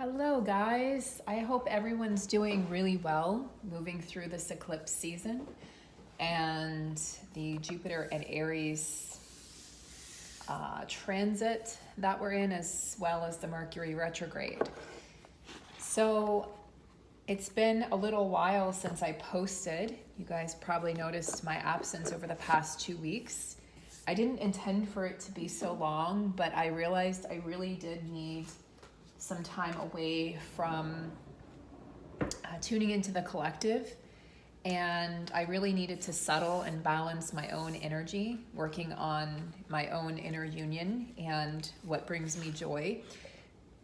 Hello, guys. I hope everyone's doing really well moving through this eclipse season and the Jupiter and Aries transit that we're in, as well as the Mercury retrograde. So it's been a little while since I posted. You guys probably noticed my absence over the past 2 weeks. I didn't intend for it to be so long, but I realized I really did need some time away from tuning into the collective, and I really needed to settle and balance my own energy, working on my own inner union and what brings me joy.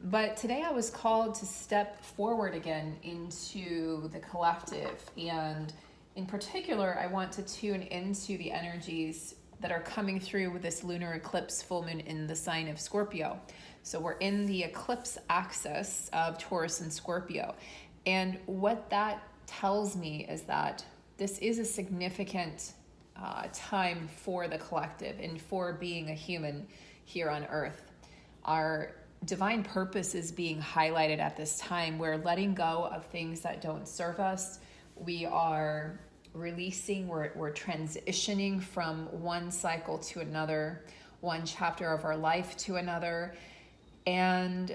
But today I was called to step forward again into the collective, and in particular I want to tune into the energies that are coming through with this lunar eclipse full moon in the sign of Scorpio. So we're in the eclipse axis of Taurus and Scorpio. And what that tells me is that this is a significant time for the collective and for being a human here on Earth. Our divine purpose is being highlighted at this time. We're letting go of things that don't serve us. We are releasing, we're transitioning from one cycle to another, one chapter of our life to another. And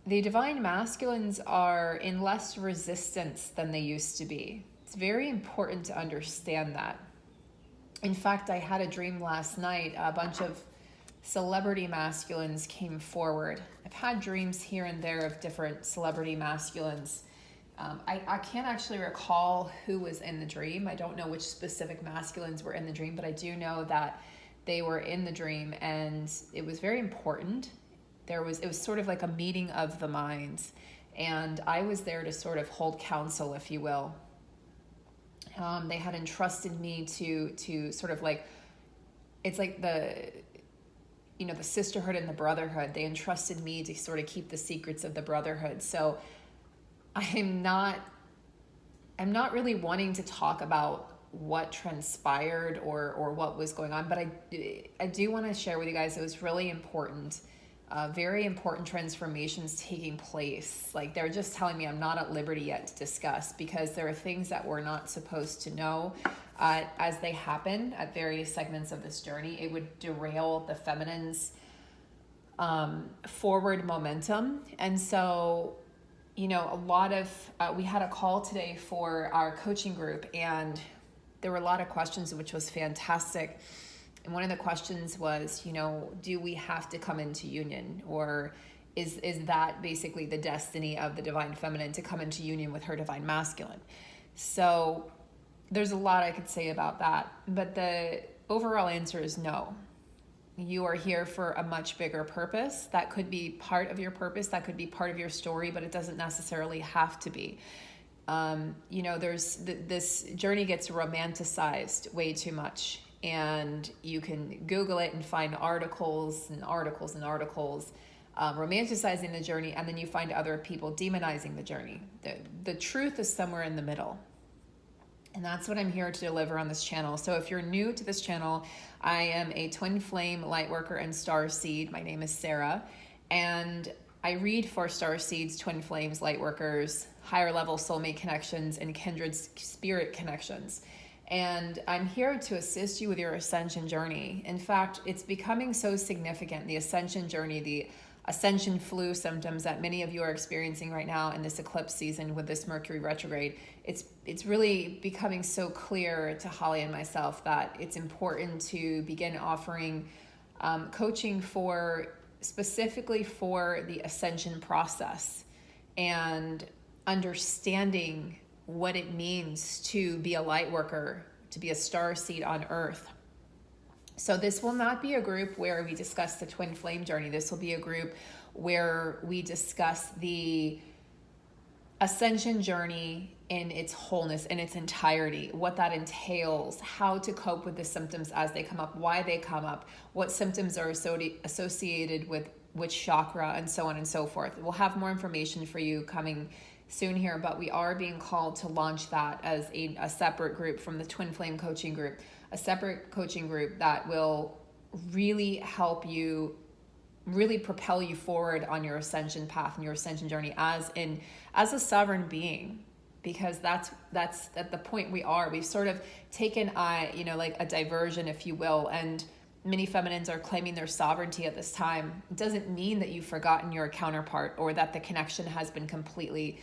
the divine masculines are in less resistance than they used to be. It's very important to understand that. In fact, I had a dream last night. A bunch of celebrity masculines came forward. I've had dreams here and there of different celebrity masculines. I can't actually recall who was in the dream. I don't know which specific masculines were in the dream, but I do know that they were in the dream, and it was very important. It was sort of like a meeting of the minds, and I was there to sort of hold counsel, if you will. They had entrusted me to sort of like, it's like the sisterhood and the brotherhood. They entrusted me to sort of keep the secrets of the brotherhood. So I'm not really wanting to talk about what transpired or what was going on, but I do want to share with you guys it was really important. Very important transformations taking place. Like, they're just telling me I'm not at liberty yet to discuss, because there are things that we're not supposed to know as they happen at various segments of this journey. It would derail the feminine's forward momentum. And so, a lot of, we had a call today for our coaching group, and there were a lot of questions, which was fantastic. And one of the questions was, do we have to come into union, or is that basically the destiny of the divine feminine to come into union with her divine masculine? So there's a lot I could say about that, but the overall answer is no. You are here for a much bigger purpose. That could be part of your purpose. That could be part of your story, but it doesn't necessarily have to be. There's this journey gets romanticized way too much. And you can Google it and find articles romanticizing the journey, and then you find other people demonizing the journey. The truth is somewhere in the middle. And that's what I'm here to deliver on this channel. So if you're new to this channel, I am a twin flame lightworker and star seed. My name is Sarah, and I read for star seeds, twin flames, lightworkers, higher level soulmate connections, and kindred spirit connections. And I'm here to assist you with your ascension journey. In fact, it's becoming so significant, the ascension journey, the ascension flu symptoms that many of you are experiencing right now in this eclipse season with this Mercury retrograde. It's really becoming so clear to Holly and myself that it's important to begin offering coaching specifically for the ascension process, and understanding what it means to be a light worker, to be a star seed on Earth. So this will not be a group where we discuss the twin flame journey. This will be a group where we discuss the ascension journey in its wholeness, in its entirety, what that entails, how to cope with the symptoms as they come up, why they come up, what symptoms are associated with which chakra, and so on and so forth. We'll have more information for you coming soon here, but we are being called to launch that as a separate group from the Twin Flame coaching group, a separate coaching group that will really help you really propel you forward on your ascension path and your ascension journey as a sovereign being, because that's at the point we are. We've sort of taken like a diversion, if you will, and many feminines are claiming their sovereignty at this time. It doesn't mean that you've forgotten your counterpart or that the connection has been completely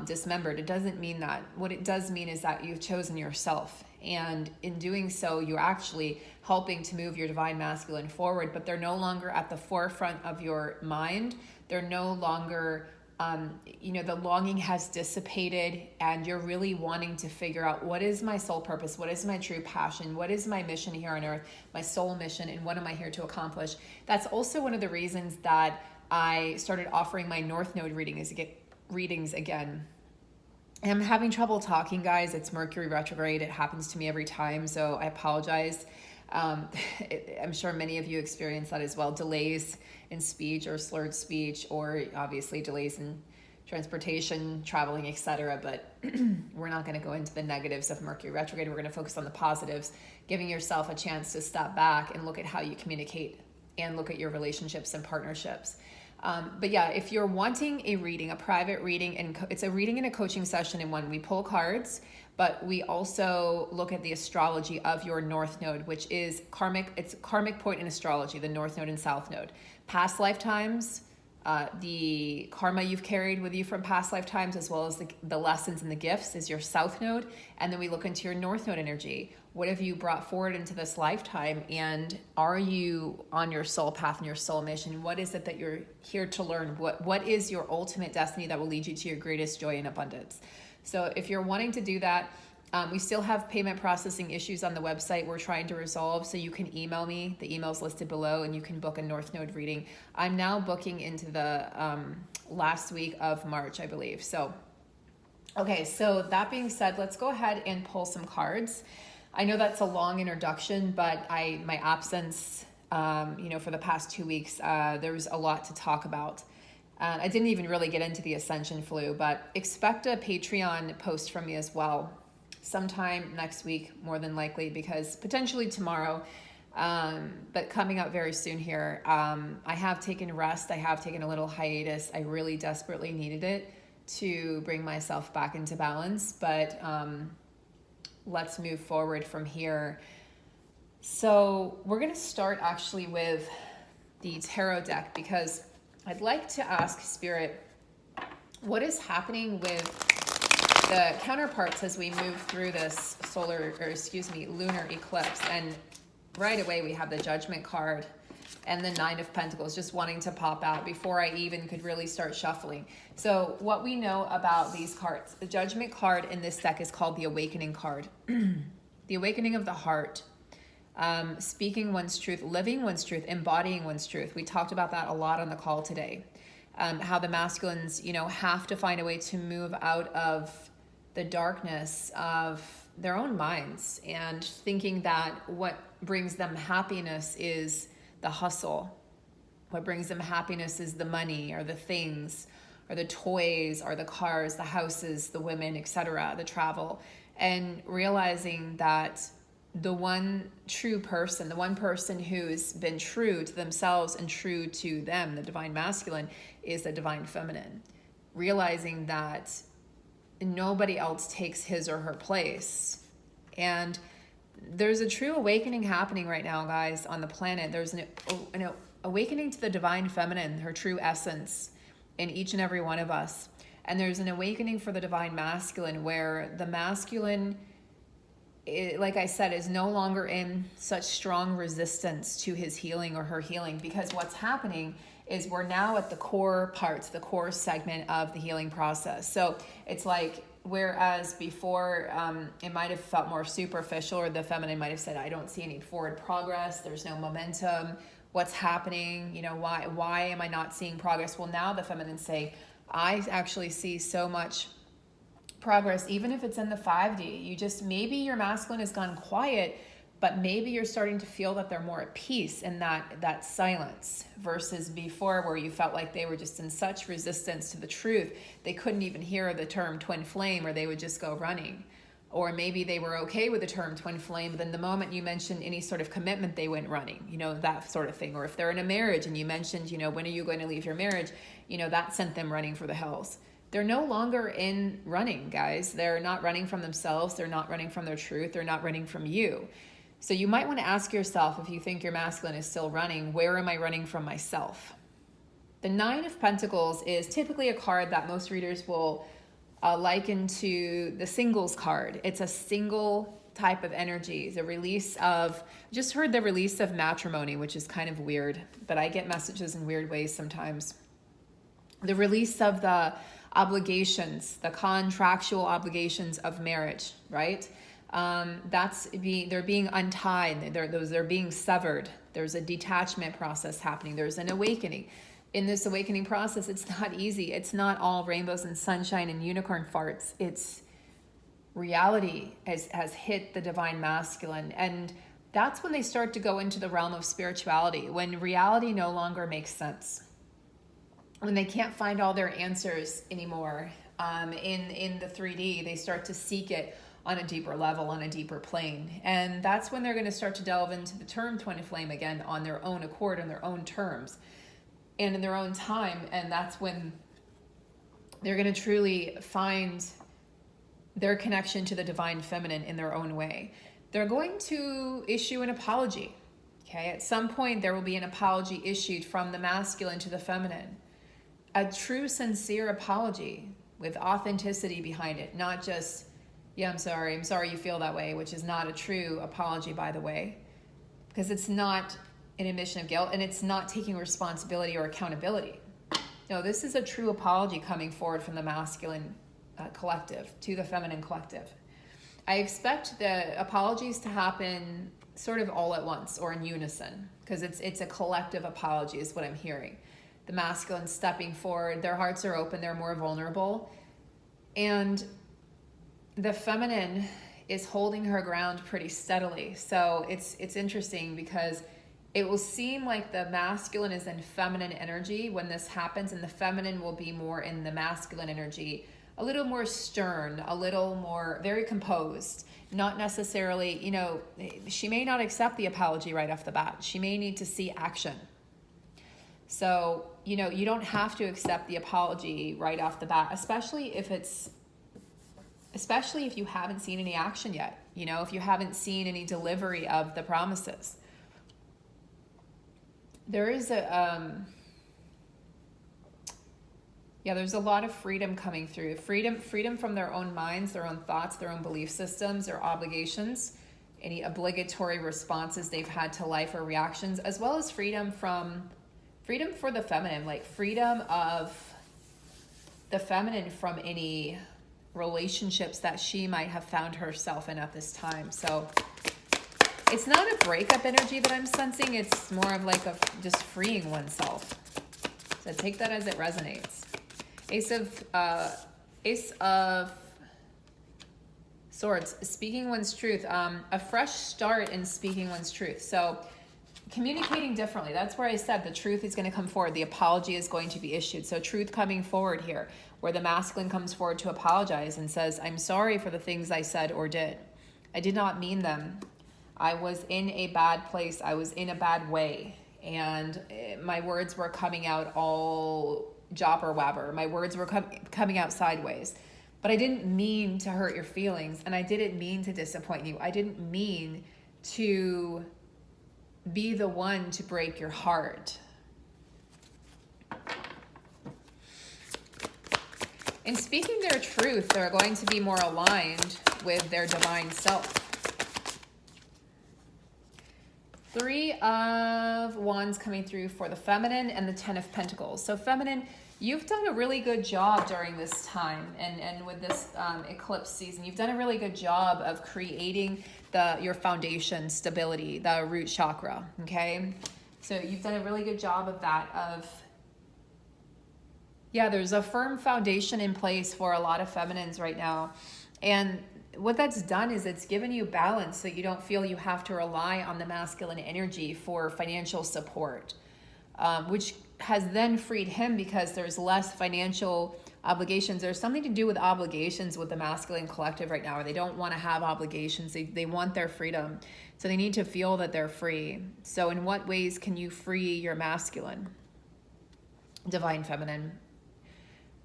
dismembered. It doesn't mean that. What it does mean is that you've chosen yourself, and in doing so, you're actually helping to move your divine masculine forward, but they're no longer at the forefront of your mind. They're no longer, the longing has dissipated, and you're really wanting to figure out, what is my soul purpose? What is my true passion? What is my mission here on earth, my soul mission, and what am I here to accomplish? That's also one of the reasons that I started offering my North Node readings again. I'm having trouble talking, guys. It's Mercury retrograde. It happens to me every time, so I apologize. I'm sure many of you experience that as well. Delays in speech or slurred speech, or obviously delays in transportation, traveling, etc. But we're not going to go into the negatives of Mercury retrograde. We're going to focus on the positives, giving yourself a chance to step back and look at how you communicate and look at your relationships and partnerships. But yeah, if you're wanting a reading, a private reading, and it's a reading and a coaching session in one, we pull cards, but we also look at the astrology of your North Node, which is karmic. It's a karmic point in astrology, the North Node and South Node. Past lifetimes, the karma you've carried with you from past lifetimes, as well as the lessons and the gifts, is your South Node. And then we look into your North Node energy. What have you brought forward into this lifetime? And are you on your soul path and your soul mission? What is it that you're here to learn? What is your ultimate destiny that will lead you to your greatest joy and abundance? So if you're wanting to do that, we still have payment processing issues on the website we're trying to resolve, so you can email me. The email's listed below, and you can book a North Node reading. I'm now booking into the last week of March, I believe. So, okay, so that being said, let's go ahead and pull some cards. I know that's a long introduction, but my absence, for the past 2 weeks, there was a lot to talk about. I didn't even really get into the Ascension flu, but expect a Patreon post from me as well sometime next week, more than likely, because potentially tomorrow, but coming up very soon here. I have taken rest. I have taken a little hiatus. I really desperately needed it to bring myself back into balance, but let's move forward from here. So we're going to start actually with the tarot deck, because I'd like to ask Spirit, what is happening with the counterparts as we move through this lunar eclipse? And right away we have the Judgment card and the Nine of Pentacles just wanting to pop out before I even could really start shuffling. So what we know about these cards, the Judgment card in this deck is called the Awakening card. The awakening of the heart, speaking one's truth, living one's truth, embodying one's truth. We talked about that a lot on the call today. How the masculines, have to find a way to move out of the darkness of their own minds and thinking that what brings them happiness is the hustle. What brings them happiness is the money or the things or the toys or the cars, the houses, the women, etc., the travel. And realizing that the one true person, the one person who's been true to themselves and true to them, the divine masculine, is the divine feminine. Realizing that nobody else takes his or her place. And there's a true awakening happening right now, guys, on the planet. There's an awakening to the divine feminine, her true essence in each and every one of us. And there's an awakening for the divine masculine, where the masculine, like I said, is no longer in such strong resistance to his healing or her healing, because what's happening is we're now at the core parts, the core segment of the healing process. So it's like, whereas before it might have felt more superficial, or the feminine might have said, I don't see any forward progress, there's no momentum, what's happening, why am I not seeing progress? Well, now the feminine say, I actually see so much progress, even if it's in the 5D. Maybe your masculine has gone quiet, but maybe you're starting to feel that they're more at peace in that silence, versus before, where you felt like they were just in such resistance to the truth, they couldn't even hear the term twin flame, or they would just go running. Or maybe they were okay with the term twin flame, but then the moment you mentioned any sort of commitment, they went running, that sort of thing. Or if they're in a marriage and you mentioned, when are you going to leave your marriage? That sent them running for the hills. They're no longer in running, guys. They're not running from themselves. They're not running from their truth. They're not running from you. So you might want to ask yourself, if you think your masculine is still running, where am I running from myself? The Nine of Pentacles is typically a card that most readers will liken to the singles card. It's a single type of energy. The release of, just heard the release of matrimony, which is kind of weird, but I get messages in weird ways sometimes. The release of the obligations, the contractual obligations of marriage, right? They're being untied. They're being severed. There's a detachment process happening. There's an awakening. In this awakening process, it's not easy. It's not all rainbows and sunshine and unicorn farts. It's reality has hit the divine masculine. And that's when they start to go into the realm of spirituality, when reality no longer makes sense. When they can't find all their answers anymore in the 3D, they start to seek it on a deeper level, on a deeper plane. And that's when they're going to start to delve into the term twin flame again on their own accord, on their own terms, and in their own time. And that's when they're going to truly find their connection to the divine feminine in their own way. They're going to issue an apology. Okay, at some point there will be an apology issued from the masculine to the feminine. A true, sincere apology with authenticity behind it, not just, yeah, I'm sorry you feel that way, which is not a true apology, by the way, because it's not an admission of guilt and it's not taking responsibility or accountability. No, this is a true apology coming forward from the masculine collective to the feminine collective. I expect the apologies to happen sort of all at once or in unison, because it's a collective apology is what I'm hearing. The masculine stepping forward, their hearts are open, they're more vulnerable. And the feminine is holding her ground pretty steadily. So it's interesting because it will seem like the masculine is in feminine energy when this happens, and the feminine will be more in the masculine energy, a little more stern, a little more very composed, not necessarily, she may not accept the apology right off the bat. She may need to see action. So, you don't have to accept the apology right off the bat, especially if you haven't seen any action yet, if you haven't seen any delivery of the promises. There is there's a lot of freedom coming through. Freedom from their own minds, their own thoughts, their own belief systems, their obligations, any obligatory responses they've had to life or reactions, as well as freedom for the feminine, like freedom of the feminine from any relationships that she might have found herself in at this time. So it's not a breakup energy that I'm sensing. It's more of like just freeing oneself. So take that as it resonates. Ace of Swords, speaking one's truth. A fresh start in speaking one's truth. So communicating differently. That's where I said the truth is going to come forward. The apology is going to be issued. So truth coming forward here, where the masculine comes forward to apologize and says, I'm sorry for the things I said or did. I did not mean them. I was in a bad place. I was in a bad way. And my words were coming out all jobber wabber. My words were coming out sideways. But I didn't mean to hurt your feelings. And I didn't mean to disappoint you. I didn't mean to be the one to break your heart. In speaking their truth, they're going to be more aligned with their divine self. 3 of Wands coming through for the feminine and the 10 of Pentacles. So feminine, you've done a really good job during this time and with this eclipse season. You've done a really good job of creating your foundation stability, the root chakra, okay? So you've done a really good job of that, there's a firm foundation in place for a lot of feminines right now. And what that's done is it's given you balance so you don't feel you have to rely on the masculine energy for financial support, which has then freed him because there's less financial obligations. There's something to do with obligations with the masculine collective right now, where they don't want to have obligations. They want their freedom. So they need to feel that they're free. So in what ways can you free your masculine? Divine feminine.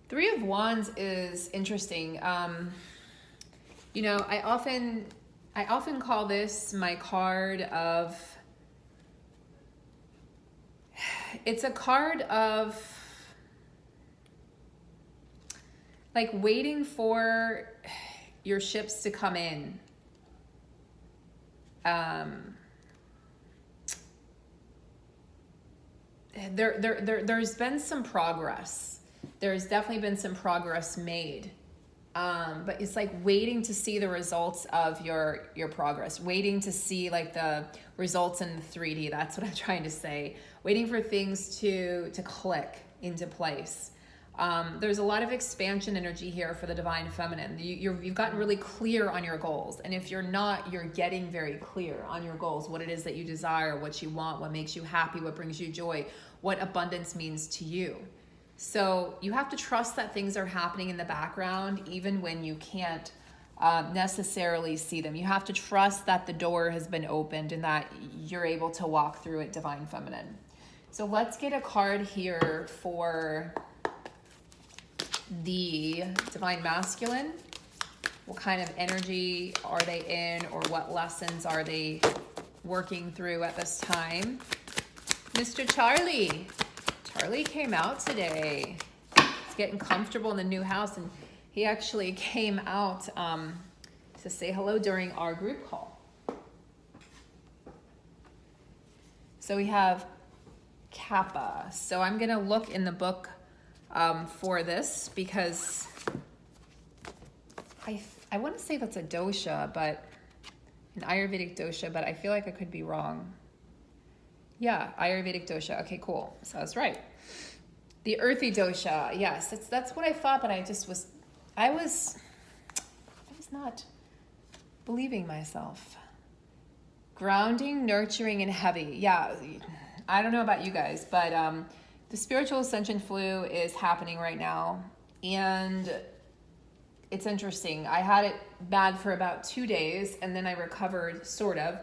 Three of Wands is interesting. You know, I often call this my card of, it's a card of like waiting for your ships to come in. There's been some progress. There's definitely been some progress made. But it's like waiting to see the results of your progress, waiting to see like the results in the 3D. That's what I'm trying to say. Waiting for things to click into place. There's a lot of expansion energy here for the divine feminine. You've gotten really clear on your goals. And if you're not, you're getting very clear on your goals, what it is that you desire, what you want, what makes you happy, what brings you joy, what abundance means to you. So you have to trust that things are happening in the background, even when you can't necessarily see them. You have to trust that the door has been opened and that you're able to walk through it, divine feminine. So let's get a card here for the divine masculine. What kind of energy are they in, or what lessons are they working through at this time? Mr. Charlie. Charlie came out today. He's getting comfortable in the new house, and he actually came out to say hello during our group call. So we have Kappa. So I'm going to look in the book for this, because I want to say that's a dosha, but an Ayurvedic dosha, but I feel like I could be wrong. Yeah, Ayurvedic dosha. Okay, cool. So I was right. The earthy dosha. Yes, that's what I thought, but I was not believing myself. Grounding, nurturing, and heavy. Yeah, I don't know about you guys, but the spiritual ascension flu is happening right now, and it's interesting. I had it bad for about 2 days, and then I recovered, sort of.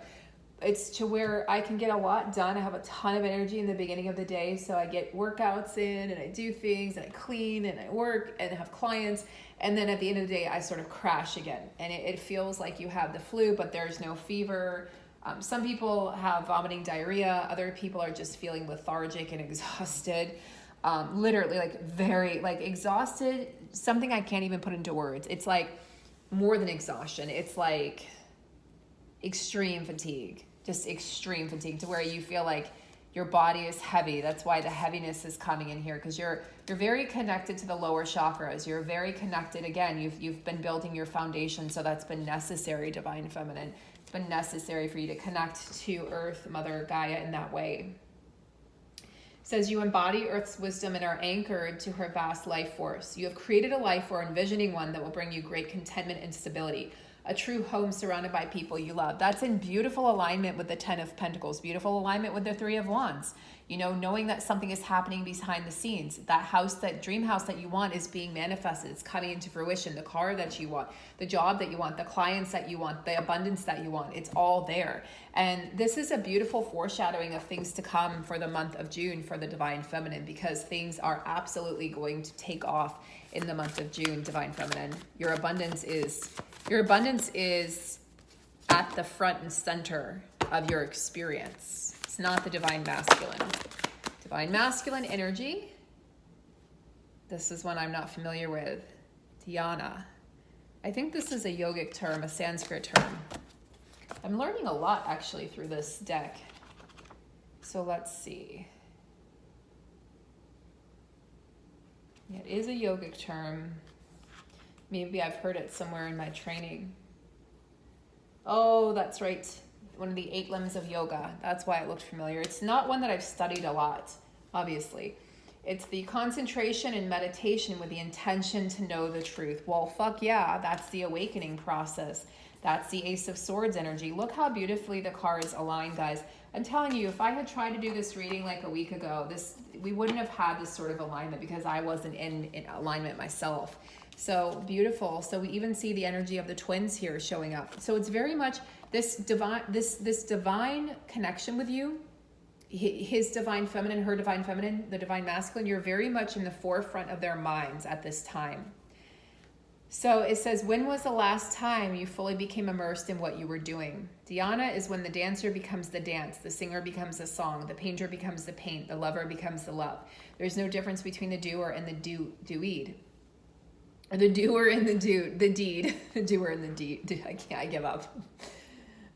It's to where I can get a lot done. I have a ton of energy in the beginning of the day, so I get workouts in, and I do things, and I clean, and I work, and I have clients, and then at the end of the day, I sort of crash again, and it feels like you have the flu, but there's no fever. Some people have vomiting, diarrhea. Other people are just feeling lethargic and exhausted. Literally, like very, like exhausted. Something I can't even put into words. It's like more than exhaustion. It's like extreme fatigue, just extreme fatigue, to where you feel like your body is heavy. That's why the heaviness is coming in here, because you're very connected to the lower chakras. You're very connected. Again, you've been building your foundation, so that's been necessary, divine feminine. It's been necessary for you to connect to Earth, Mother Gaia, in that way. It says you embody Earth's wisdom and are anchored to her vast life force. You have created a life or envisioning one that will bring you great contentment and stability. A true home surrounded by people you love. That's in beautiful alignment with the 10 of Pentacles, beautiful alignment with the 3 of Wands. You know, knowing that something is happening behind the scenes. That house, that dream house that you want is being manifested. It's coming into fruition. The car that you want, the job that you want, the clients that you want, the abundance that you want. It's all there. And this is a beautiful foreshadowing of things to come for the month of June for the divine feminine, because things are absolutely going to take off in the month of June, divine feminine. Your abundance is at the front and center of your experience. It's not the divine masculine. Divine masculine energy. This is one I'm not familiar with. Dhyana. I think this is a yogic term, a Sanskrit term. I'm learning a lot actually through this deck. So let's see. Yeah, it is a yogic term. Maybe I've heard it somewhere in my training. Oh, that's right. One of the 8 limbs of yoga. That's why it looked familiar. It's not one that I've studied a lot, obviously. It's the concentration and meditation with the intention to know the truth. Well, fuck yeah, that's the awakening process. That's the Ace of Swords energy. Look how beautifully the cards align, guys. I'm telling you, if I had tried to do this reading like a week ago, we wouldn't have had this sort of alignment because I wasn't in alignment myself. So beautiful. So we even see the energy of the twins here showing up. So it's very much this divine connection with you, his divine feminine, her divine feminine, the divine masculine. You're very much in the forefront of their minds at this time. So it says, when was the last time you fully became immersed in what you were doing? Dhyana is when the dancer becomes the dance, the singer becomes the song, the painter becomes the paint, the lover becomes the love. There's no difference between the doer and the doed. Or the doer and the deed. The doer and the deed. I give up.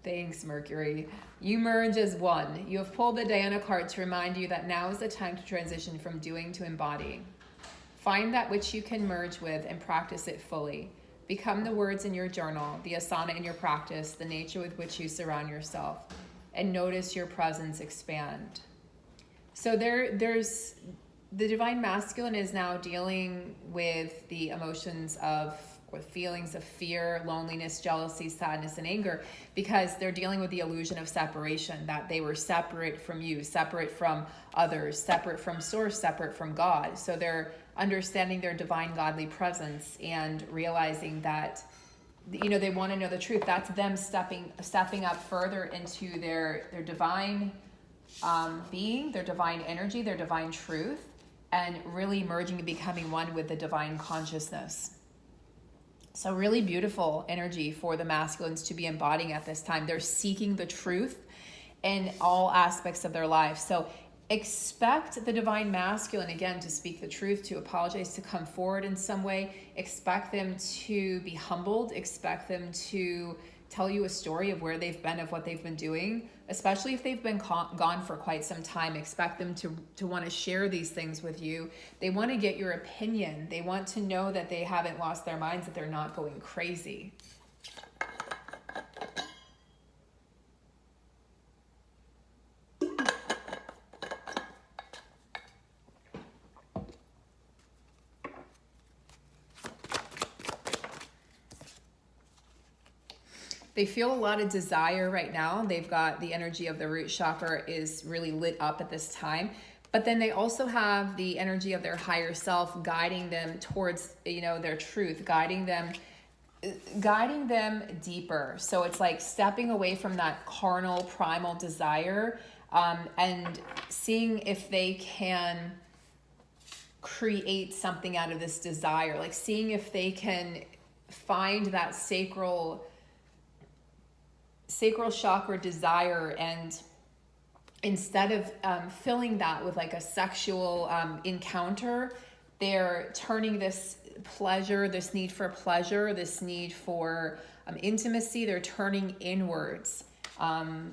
Thanks, Mercury. You merge as one. You have pulled the Diana card to remind you that now is the time to transition from doing to embody. Find that which you can merge with and practice it fully. Become the words in your journal, the asana in your practice, the nature with which you surround yourself, and notice your presence expand. So there's the divine masculine is now dealing with the emotions of, or feelings of fear, loneliness, jealousy, sadness, and anger, because they're dealing with the illusion of separation, that they were separate from you, separate from others, separate from source, separate from God. So they're understanding their divine godly presence and realizing that, you know, they want to know the truth. That's them stepping up further into their divine being, their divine energy, their divine truth, and really merging and becoming one with the divine consciousness. So really beautiful energy for the masculines to be embodying at this time. They're seeking the truth in all aspects of their life. So expect the divine masculine, again, to speak the truth, to apologize, to come forward in some way. Expect them to be humbled. Expect them to tell you a story of where they've been, of what they've been doing, especially if they've been gone for quite some time. Expect them to want to share these things with you. They want to get your opinion. They want to know that they haven't lost their minds, that they're not going crazy. They feel a lot of desire right now. They've got the energy of the root chakra is really lit up at this time. But then they also have the energy of their higher self guiding them towards, you know, their truth, guiding them deeper. So it's like stepping away from that carnal, primal desire, and seeing if they can create something out of this desire, like seeing if they can find that sacral chakra desire, and instead of filling that with like a sexual encounter, they're turning this pleasure, this need for pleasure, this need for intimacy, they're turning inwards.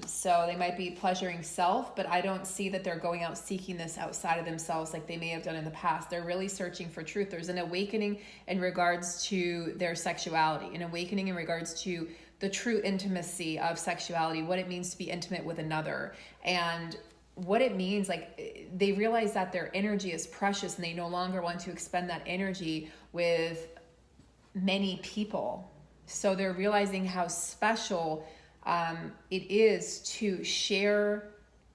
So they might be pleasuring self, but I don't see that they're going out seeking this outside of themselves like they may have done in the past. They're really searching for truth. There's an awakening in regards to their sexuality, an awakening in regards to the true intimacy of sexuality, what it means to be intimate with another, and what it means. Like, they realize that their energy is precious and they no longer want to expend that energy with many people. So they're realizing how special it is to share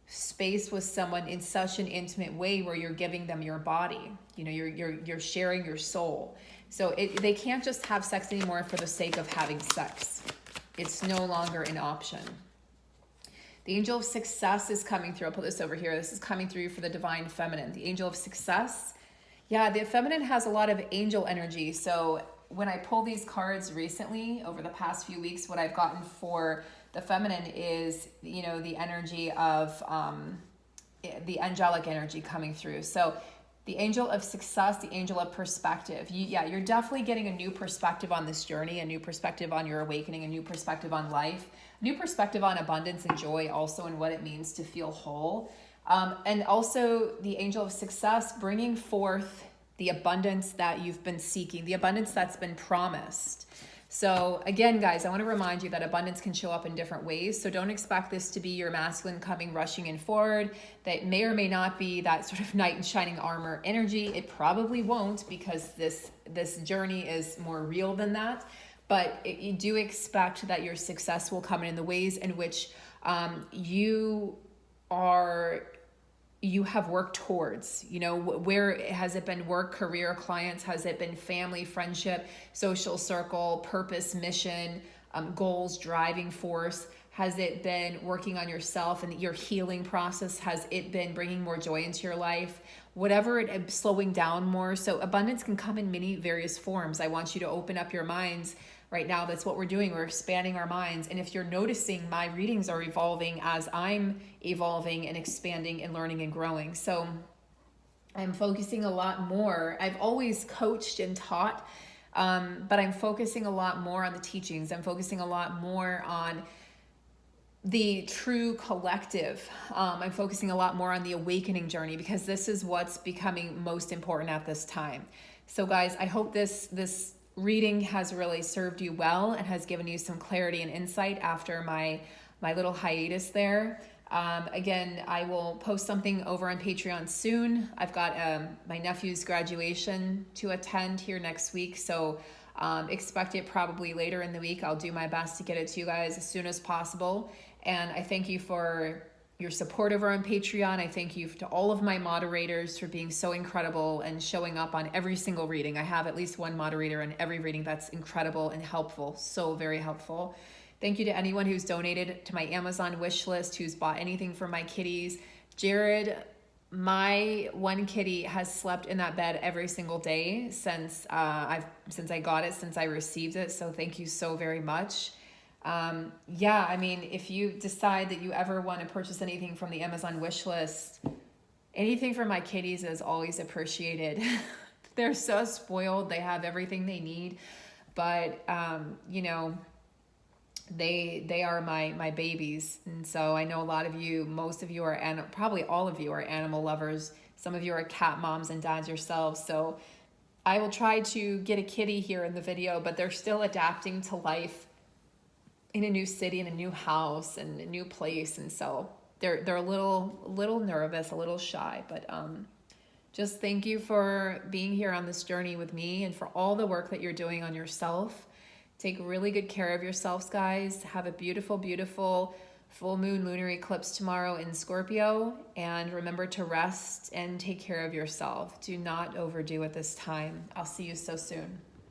space with someone in such an intimate way, where you're giving them your body, you know, you're sharing your soul. So they can't just have sex anymore for the sake of having sex. It's no longer an option. The angel of success is coming through. I'll put this over here. This is coming through for the divine feminine. The angel of success. Yeah, the feminine has a lot of angel energy. So when I pull these cards recently, over the past few weeks, what I've gotten for the feminine is, you know, the energy of the angelic energy coming through. So the angel of success, the angel of perspective. You're definitely getting a new perspective on this journey, a new perspective on your awakening, a new perspective on life, a new perspective on abundance and joy, also, and what it means to feel whole. And also the angel of success, bringing forth the abundance that you've been seeking, the abundance that's been promised. So again, guys, I want to remind you that abundance can show up in different ways. So don't expect this to be your masculine coming rushing in forward. That may or may not be that sort of knight in shining armor energy. It probably won't, because this journey is more real than that. But you do expect that your success will come in the ways in which you are you have worked towards. You know, where has it been? Work, career, clients? Has it been family, friendship, social circle, purpose, mission, goals, driving force? Has it been working on yourself and your healing process? Has it been bringing more joy into your life? Whatever it, slowing down more. So abundance can come in many various forms. I want you to open up your minds right now. That's what we're doing. We're expanding our minds. And if you're noticing, my readings are evolving as I'm evolving and expanding and learning and growing. So I'm focusing a lot more. I've always coached and taught, but I'm focusing a lot more on the teachings. I'm focusing a lot more on the true collective. I'm focusing a lot more on the awakening journey, because this is what's becoming most important at this time. So guys, I hope this reading has really served you well and has given you some clarity and insight after my little hiatus there. Again, I will post something over on Patreon soon. I've got my nephew's graduation to attend here next week, so expect it probably later in the week. I'll do my best to get it to you guys as soon as possible. And I thank you for your support over on Patreon. I thank you to all of my moderators for being so incredible and showing up on every single reading. I have at least one moderator on every reading that's incredible and helpful, so very helpful. Thank you to anyone who's donated to my Amazon wish list, who's bought anything for my kitties. Jared, my one kitty has slept in that bed every single day since I got it, since I received it. So thank you so very much. Yeah, I mean, if you decide that you ever want to purchase anything from the Amazon wish list, anything for my kitties is always appreciated. They're so spoiled. They have everything they need, but you know, they are my babies. And so I know a lot of you, most of you are, and probably all of you are animal lovers. Some of you are cat moms and dads yourselves. So I will try to get a kitty here in the video, but they're still adapting to life in a new city, in a new house, and a new place. And so they're a little nervous, a little shy, but just thank you for being here on this journey with me and for all the work that you're doing on yourself. Take really good care of yourselves, guys. Have a beautiful, beautiful full moon lunar eclipse tomorrow in Scorpio. And remember to rest and take care of yourself. Do not overdo at this time. I'll see you so soon.